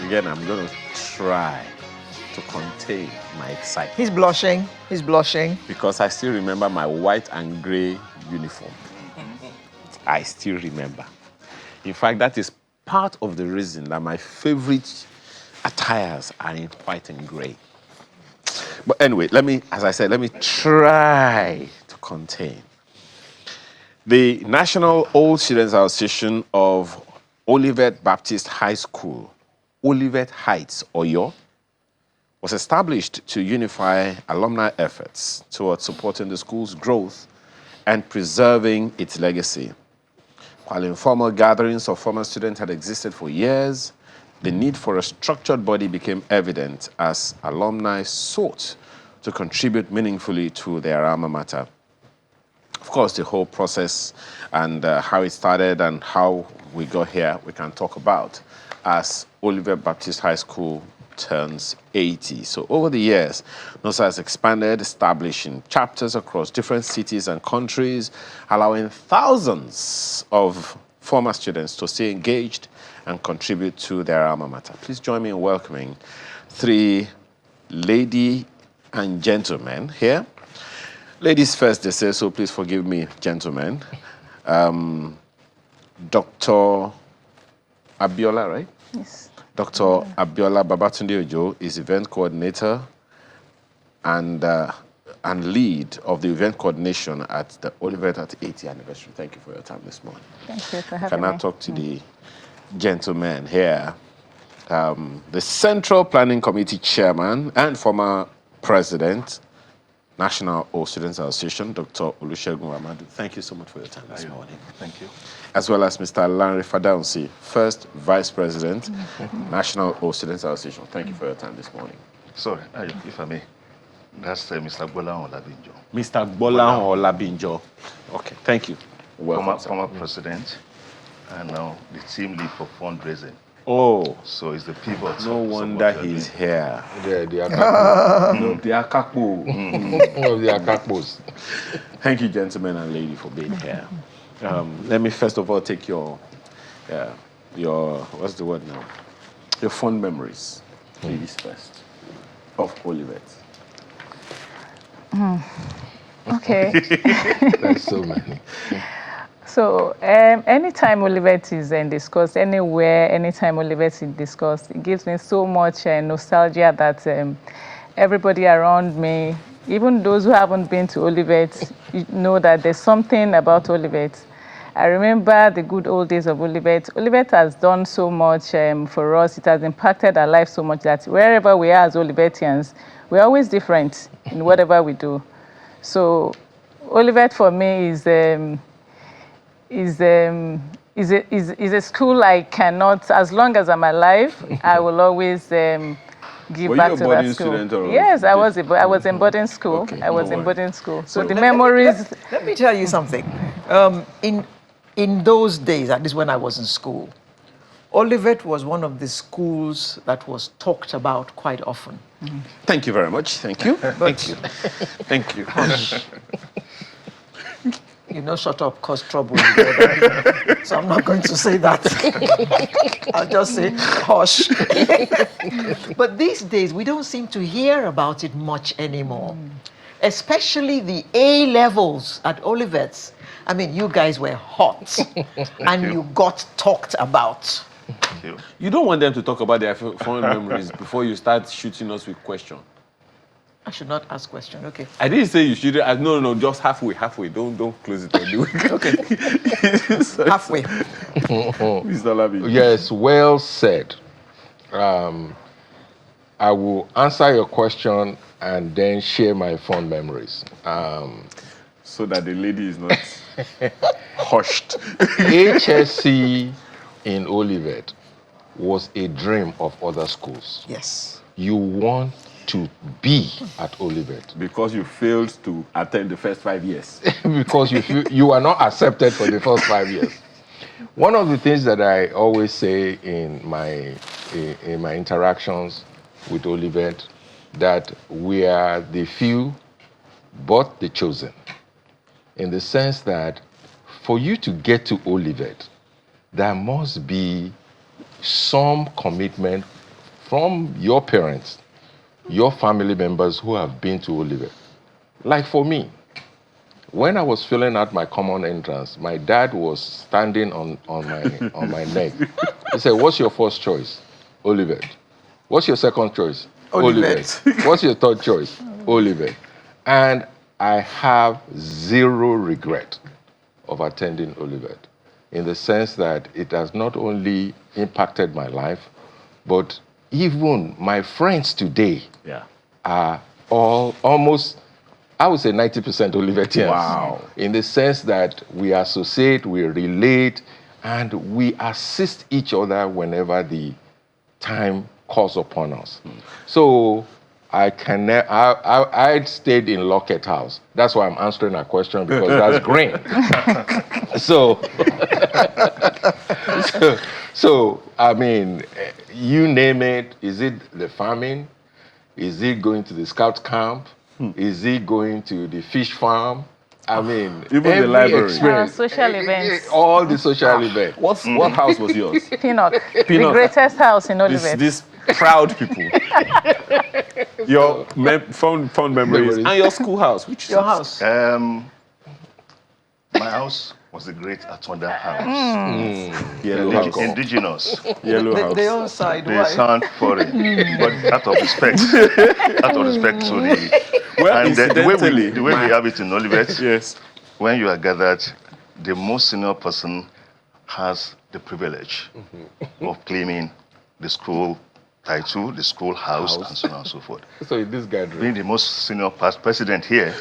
Again, I'm going to try to contain my excitement. He's blushing. He's blushing. Because I still remember my white and gray uniform. I still remember. In fact, that is part of the reason that my favorite attires are in white and gray. But anyway, let me try to contain. The National Old Students Association of Olivet Baptist High School, Olivet Heights, Oyo, was established to unify alumni efforts towards supporting the school's growth and preserving its legacy. While informal gatherings of former students had existed for years, the need for a structured body became evident as alumni sought to contribute meaningfully to their alma mater. Of course, the whole process and how it started and how we got here, we can talk about as Olivet Baptist High School turns 80. So over the years, NOSA has expanded, establishing chapters across different cities and countries, allowing thousands of former students to stay engaged and contribute to their alma mater. Please join me in welcoming three ladies and gentlemen here. Ladies first, they say, so please forgive me, gentlemen. Dr. Abiola, right? Yes. Dr. Abiola Babatunde Ojo is event coordinator and lead of the event coordination at the Olivet at 80th anniversary. Thank you for your time this morning. Thank you for having me. Can I talk to the gentleman here? The Central Planning Committee Chairman and former President, National Old Students Association, Dr. Olusegun Ramadu. Thank you so much for your time this morning. Thank you. As well as Mr. Lanre Fadaunsi, First Vice President, National Old Students Association. Thank you for your time this morning. Sorry, if I may. That's Mr. Bolan Olabinjo. Mr. Bolan Olabinjo. Okay, thank you. Welcome, former president, and now the team lead for fundraising. Oh. So it's the pivot. No wonder he's here. Yeah, the Akapo. No, the Akapo. The Akapos. Thank you, gentlemen and lady, for being here. Let me first of all take your what's the word now? Your fond memories, ladies first, of Olivet. Okay. There's so many. So anytime Olivet is discussed, anywhere, anytime Olivet is discussed, it gives me so much nostalgia that everybody around me, even those who haven't been to Olivet, know that there's something about Olivet. I remember the good old days of Olivet. Olivet has done so much for us. It has impacted our life so much that wherever we are as Olivetians, we're always different in whatever we do. So Olivet for me is a school I cannot, as long as I'm alive, I will always give back to that school. Yes, I was in boarding school. Okay, I was in boarding school. So the let memories. Let me tell you something. In those days, at least when I was in school, Olivet was one of the schools that was talked about quite often. Thank you very much. Thank you. Thank you. Thank you. You know, shut up, cause trouble. So I'm not going to say that. I'll just say hush. But these days, we don't seem to hear about it much anymore. Especially the A levels at Olivet's. I mean, you guys were hot and you got talked about. You don't want them to talk about their fond memories before you start shooting us with questions. I should not ask question. Okay. I didn't say you should. No, just halfway. Don't close it. Okay. Halfway. Mr. Labi. Yes, well said. I will answer your question and then share my fond memories. So that the lady is not hushed. HSC in Olivet was a dream of other schools. Yes. You want to be at Olivet. Because you failed to attend the first 5 years. Because you are not accepted for the first 5 years. One of the things that I always say in my interactions with Olivet, that we are the few but the chosen. In the sense that for you to get to Olivet, there must be some commitment from your parents, your family members who have been to Olivet. Like for me, when I was filling out my common entrance, my dad was standing on my neck. He said, "What's your first choice?" Olivet. "What's your second choice?" Olivet. "What's your third choice?" Olivet. And I have zero regret of attending Olivet, in the sense that it has not only impacted my life, but even my friends today are all almost, I would say 90% Olivetians. Wow. In the sense that we associate, we relate, and we assist each other whenever the time calls upon us. So I stayed in Lockett House. That's why I'm answering that question, because that's green. so, so, I mean, you name it. Is it the farming? Is it going to the scout camp? Is it going to the fish farm? I mean, Even the every library. experience, Social events. all the social events. What house was yours? Peanut. The Peanut. greatest house in Olivet. These proud people. Your fond memories. And your schoolhouse. Which Your is- house. My house was the great Atonda house. Yellow house. Indigenous. Yellow house. The own side, They why? sound foreign, but out of respect to the. Well, And the way incidentally, we have it in Olivet, yes. when you are gathered, the most senior person has the privilege of claiming the school title, the school house, and so on and so forth. So in this gathering, Being the most senior past president here,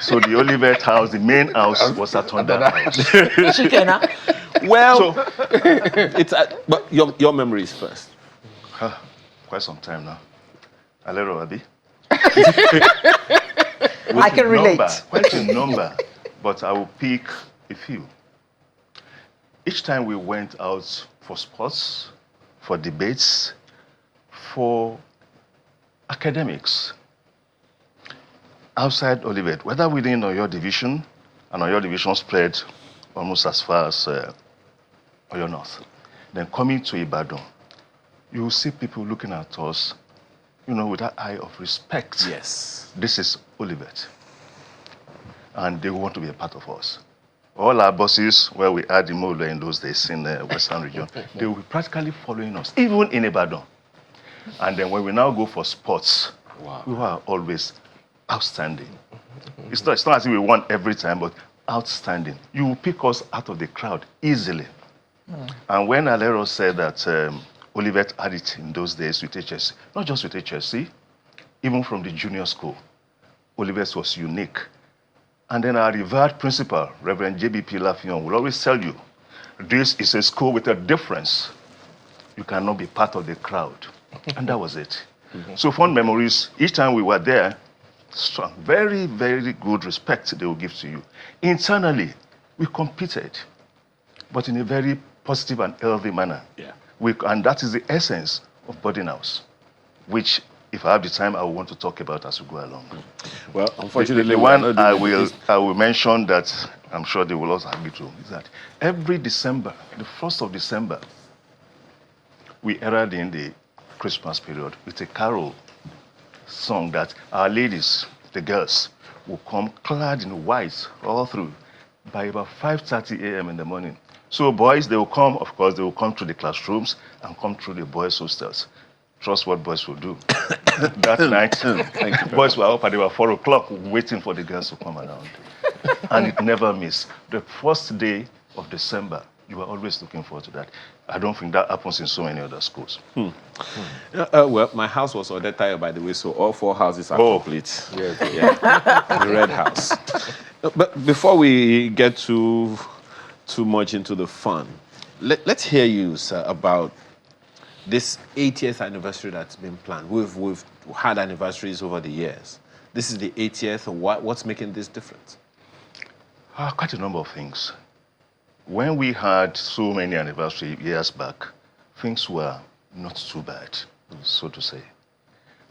so the Olivet house, the main house, was Atonda house. Chikena. Well, it's but your memories first. Quite some time now. Alero Abi. I can relate. Quite a number, but I will pick a few. Each time we went out for sports, for debates, for academics, outside Olivet, whether within Oyo division, and Oyo division spread almost as far as Oyo North, then coming to Ibadan, you will see people looking at us, with that eye of respect. Yes. This is Olivet. And they want to be a part of us. All our buses, where we had the Mole in those days in the Western region, they will be practically following us, even in Ibadan. And then when we now go for sports, we are always outstanding. It's not as if we won every time, but outstanding. You will pick us out of the crowd easily. And when Alero said that Olivet had it in those days with HSC, not just with HSC, even from the junior school, Olivet was unique. And then our revered principal, Reverend J.B.P. Lafion, will always tell you, this is a school with a difference. You cannot be part of the crowd. And that was it. So fond memories, each time we were there, strong, very, very good respect they will give to you. Internally, we competed, but in a very positive and healthy manner. Yeah. And that is the essence of boarding house, which, if I have the time, I will want to talk about as we go along. Well, unfortunately, The we are one not I doing will, this. I will mention that I'm sure they will also agree to is that every December, the 1st of December, we herald in the Christmas period with a carol song that our ladies, the girls, will come clad in white all through by about 5:30 a.m. in the morning. So boys, they will come, of course, they will come through the classrooms and come through the boys' hostels. Trust what boys will do. That night, boys were up at about 4 o'clock waiting for the girls to come around. And it never missed. The first day of December, you are always looking forward to that. I don't think that happens in so many other schools. Well, my house was Odetta, by the way, so all 4 houses are complete. yes. Yeah, the red house. But before we get too much into the fun, let's hear you, sir, about this 80th anniversary that's been planned. We've had anniversaries over the years. This is the 80th. What's making this different? Quite a number of things. When we had so many anniversaries years back, things were not too bad, so to say.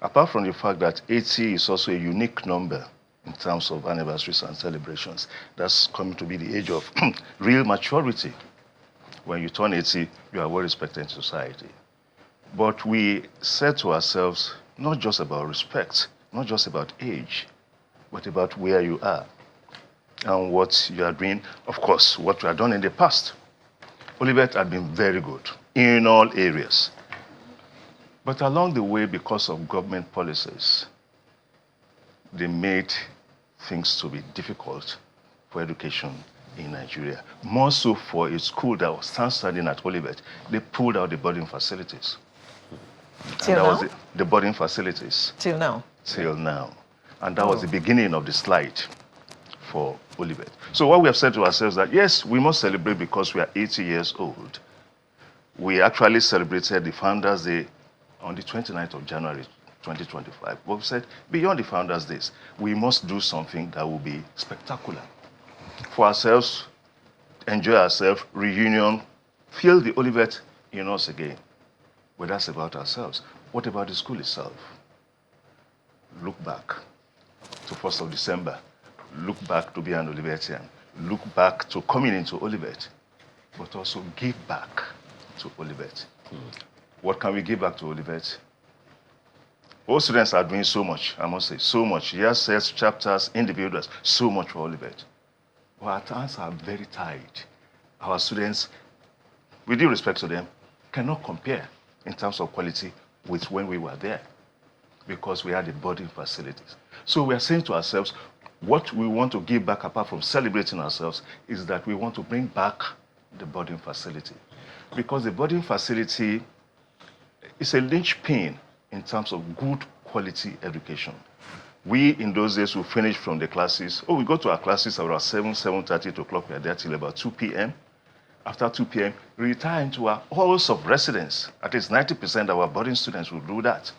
Apart from the fact that 80 is also a unique number in terms of anniversaries and celebrations, that's coming to be the age of real maturity. When you turn 80, you are well respected in society. But we said to ourselves, not just about respect, not just about age, but about where you are and what you are doing. Of course, what we have done in the past. Olivet had been very good in all areas. But along the way, because of government policies, they made things to be difficult for education in Nigeria. More so for a school that was standing at Olivet, they pulled out the boarding facilities. Till and that now? was the boarding facilities. Till now? Till now. And that was the beginning of the slide for Olivet. So what we have said to ourselves that, yes, we must celebrate because we are 80 years old. We actually celebrated the Founders Day on the 29th of January 2025. But we said, beyond the Founders Days, we must do something that will be spectacular for ourselves, enjoy ourselves, reunion, feel the Olivet in us again. But that's about ourselves. What about the school itself? Look back to 1st of December. Look back to be an Olivetian. Look back to coming into Olivet, but also give back to Olivet. What can we give back to Olivet? All students are doing so much, I must say, so much. Years, sets, chapters, individuals, so much for Olivet. But our hands are very tight. Our students, with due respect to them, cannot compare in terms of quality with when we were there because we had the boarding facilities. So we are saying to ourselves, what we want to give back apart from celebrating ourselves is that we want to bring back the boarding facility. Because the boarding facility is a linchpin in terms of good quality education. We, in those days, would finish from the classes. We go to our classes around 7:30, 8 o'clock. We are there till about 2 p.m. After 2 p.m., we retire into our halls of residence. At least 90% of our boarding students will do that.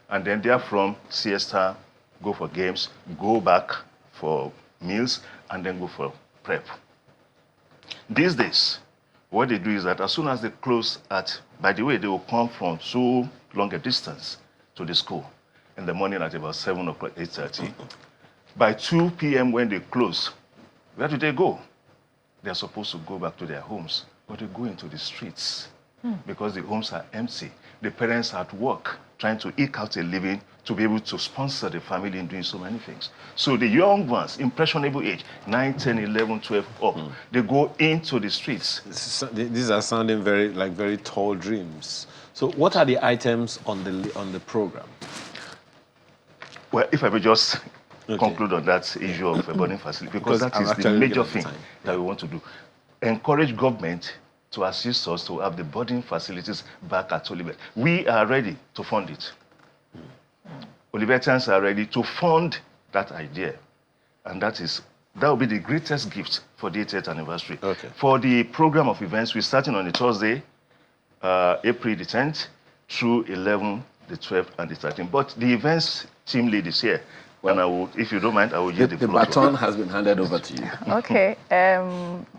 And then therefrom, siesta, go for games, go back for meals, and then go for prep. These days, what they do is that as soon as they close by the way, they will come from so long a distance to the school in the morning at about 7 o'clock, 8:30. By 2 p.m. when they close, where do they go? They're supposed to go back to their homes, but they go into the streets because the homes are empty. The parents are at work trying to eke out a living to be able to sponsor the family in doing so many things. So the young ones, impressionable age, 9, 10, 11, 12 up, they go into the streets. These are sounding very tall dreams. So what are the items on the program? Well, if I may just conclude on that issue of a boarding facility, because that is the major thing that we want to do. Encourage government to assist us to have the boarding facilities back at Olivet. We are ready to fund it. Olivetians are ready to fund that idea. And that will be the greatest gift for the 80th anniversary. Okay. For the program of events, we're starting on a Thursday, April the 10th, through 11, the 12th, and the 13th. But the events team lead is here. And I will, if you don't mind, I will give the floor. The baton has been handed over to you. Okay.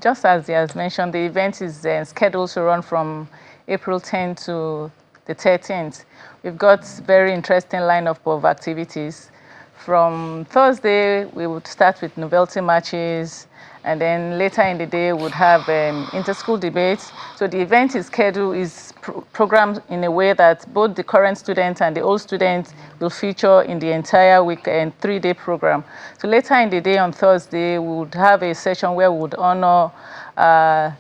Just as he has mentioned, the event is scheduled to run from April 10th to the 13th. We've got very interesting lineup of activities. From Thursday, we would start with novelty matches, and then later in the day, we would have inter-school debates. So the event is scheduled, is programmed in a way that both the current students and the old students will feature in the entire week and 3-day program. So later in the day on Thursday, we would have a session where we would honor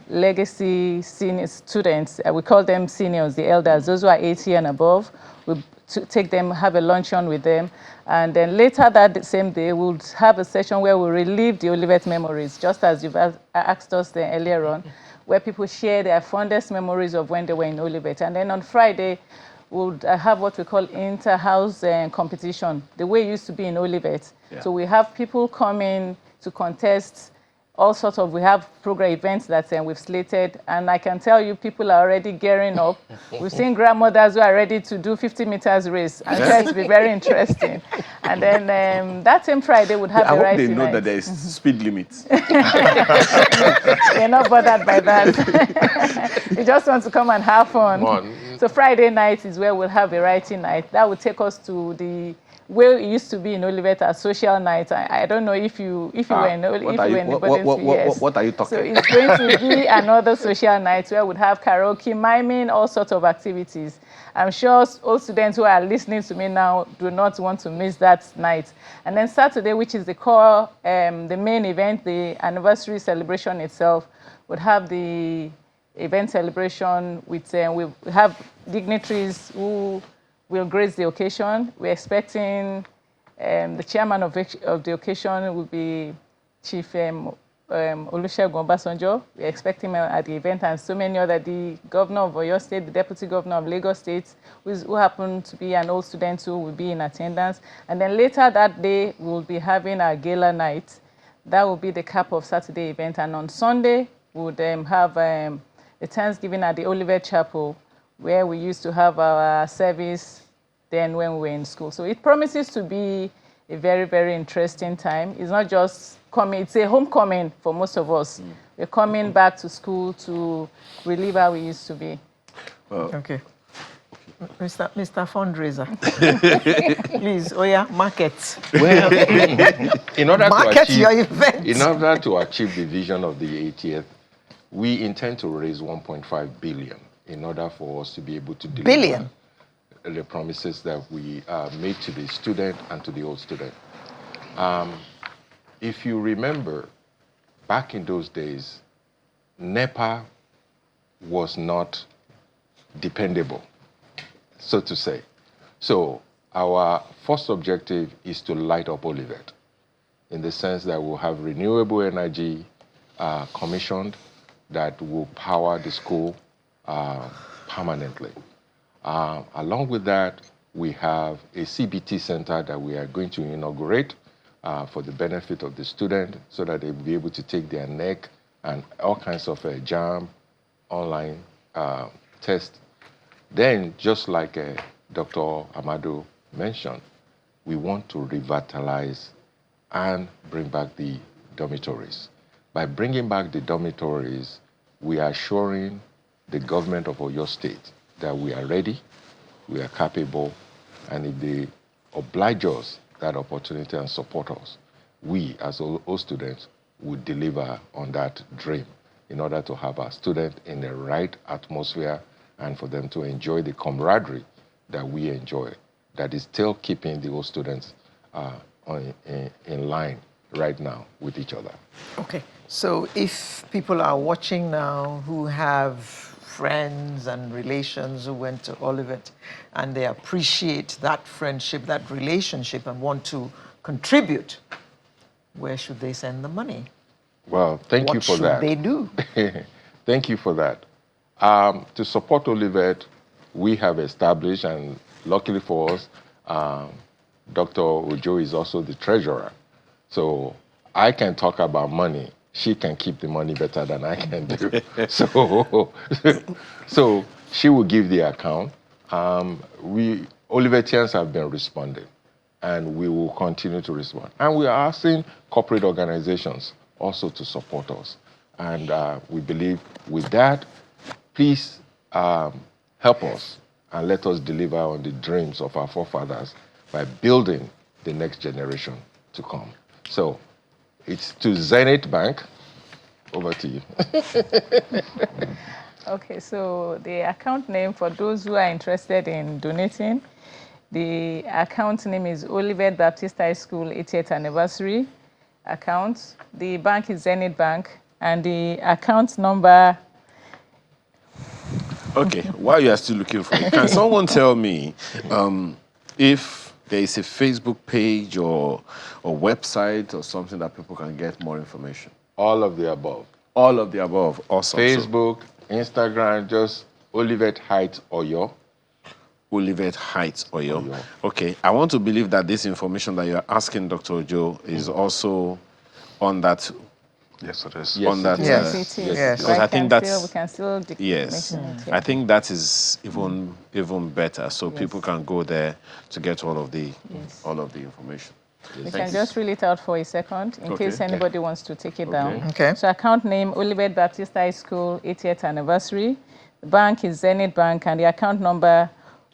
legacy senior students. We call them seniors, the elders, those who are 80 and above. We take them, have a luncheon with them. And then later that same day, we'll have a session where we relive the Olivet memories, just as you've asked us earlier on, where people share their fondest memories of when they were in Olivet. And then on Friday, we'll have what we call inter-house competition, the way it used to be in Olivet. Yeah. So we have people coming to contest all sorts of, we have program events that we've slated, and I can tell you people are already gearing up. We've seen grandmothers who are ready to do 50 meters race, and it's going to be very interesting. And then that same Friday would have a writing night. I hope they know that there is speed limits. They're not bothered by that. You just want to come and have fun. So Friday night is where we'll have a writing night. That will take us to the where it used to be in Olivet as social night. I don't know if you were in Olivet. yes. What are you talking? So it's going to be another social night where we'd have karaoke, miming, all sorts of activities. I'm sure all students who are listening to me now do not want to miss that night. And then Saturday, which is the core, the main event, the anniversary celebration itself, would have the event celebration with, we have dignitaries who will grace the occasion. We're expecting the chairman of the occasion will be Chief Olusegun Obasanjo. We're expecting him at the event, and so many other, the governor of Oyo State, the deputy governor of Lagos State, who happen to be an old student who will be in attendance. And then later that day, we'll be having a gala night. That will be the cap of Saturday event. And on Sunday, we would have a Thanksgiving at the Olivet Chapel, where we used to have our service then when we were in school. So it promises to be a very, very interesting time. It's not just coming, it's a homecoming for most of us. We're coming back to school to relive how we used to be. Okay. Mr. Fundraiser, please, market. Well, in order Market to your achieve, event. in order to achieve the vision of the 80th, we intend to raise 1.5 billion in order for us to be able to deliver the promises that we made to the student and to the old student. If you remember, back in those days, NEPA was not dependable, so to say. So our first objective is to light up Olivet, in the sense that we'll have renewable energy commissioned that will power the school permanently. Along with that, we have a CBT center that we are going to inaugurate for the benefit of the student, so that they'll be able to take their NEC and all kinds of JAM online tests. Then, just like Dr. Amado mentioned, we want to revitalize and bring back the dormitories. By bringing back the dormitories, we are assuring the government of Oyo State that we are ready, we are capable, and if they oblige us that opportunity and support us, we as all students will deliver on that dream in order to have our students in the right atmosphere and for them to enjoy the camaraderie that we enjoy, that is still keeping the old students in line right now with each other. Okay, so if people are watching now who have friends and relations who went to Olivet and they appreciate that friendship, that relationship, and want to contribute, where should they send the money? Well, thank you for that. What should they do? Thank you for that. To support Olivet, we have established, and luckily for us, Dr. Ojo is also the treasurer. So I can talk about money. She can keep the money better than I can do. So she will give the account. We Olivetians have been responding, and we will continue to respond. And we are asking corporate organizations also to support us. And we believe with that, please help us and let us deliver on the dreams of our forefathers by building the next generation to come. So it's to Zenith Bank. Over to you. Okay, so the account name for those who are interested in donating, the account name is Olivet Baptist High School 80th Anniversary account. The bank is Zenith Bank, and the account number... Okay, while you are still looking for it, can someone tell me if there is a Facebook page or website or something that people can get more information? All of the above. All of the above. Awesome. Facebook, Instagram, just Olivet Heights Oyo. Olivet Heights Oyo. Okay, I want to believe that this information that you're asking Dr. Ojo is also on that. Yes, it is. On that. Yes. Yes. Because I think that's. We can still Yes, mention it, yeah. I think that is even better. So people can go there to get all of the information. We can just reel it out for a second in case anybody wants to take it down. Okay. So account name, Olivet Baptist High School 80th Anniversary. The bank is Zenith Bank, and the account number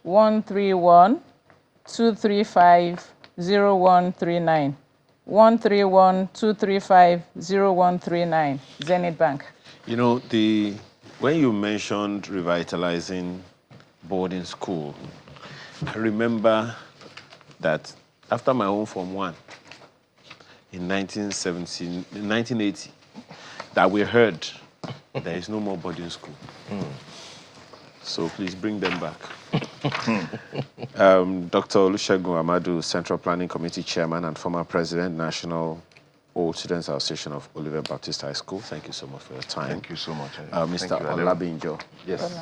131-235-0139. 131-235-0139, Zenith Bank. You know, when you mentioned revitalizing boarding school, I remember that after my own Form 1 in 1980, that we heard there is no more boarding school. So please bring them back. Dr. Olusegun Amadu, Central Planning Committee Chairman and former President, National Old Students Association of Olivet Baptist High School. Thank you so much for your time. Thank you so much. Mr. Olabinjo. Yes.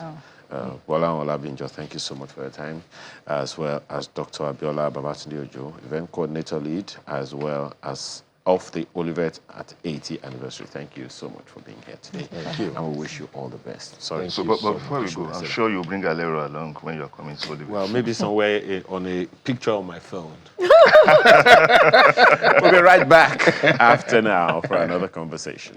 Bola Olabinjo, thank you so much for your time. As well as Dr. Abiola Babatunde Ojo, Event Coordinator Lead, as well as of the Olivet at 80th anniversary. Thank you so much for being here today. Thank you. And we wish you all the best. Sorry. But before we go, I'm sure you'll bring Alero along when you're coming to Olivet. Well, maybe somewhere on a picture on my phone. We'll be right back after now for another conversation.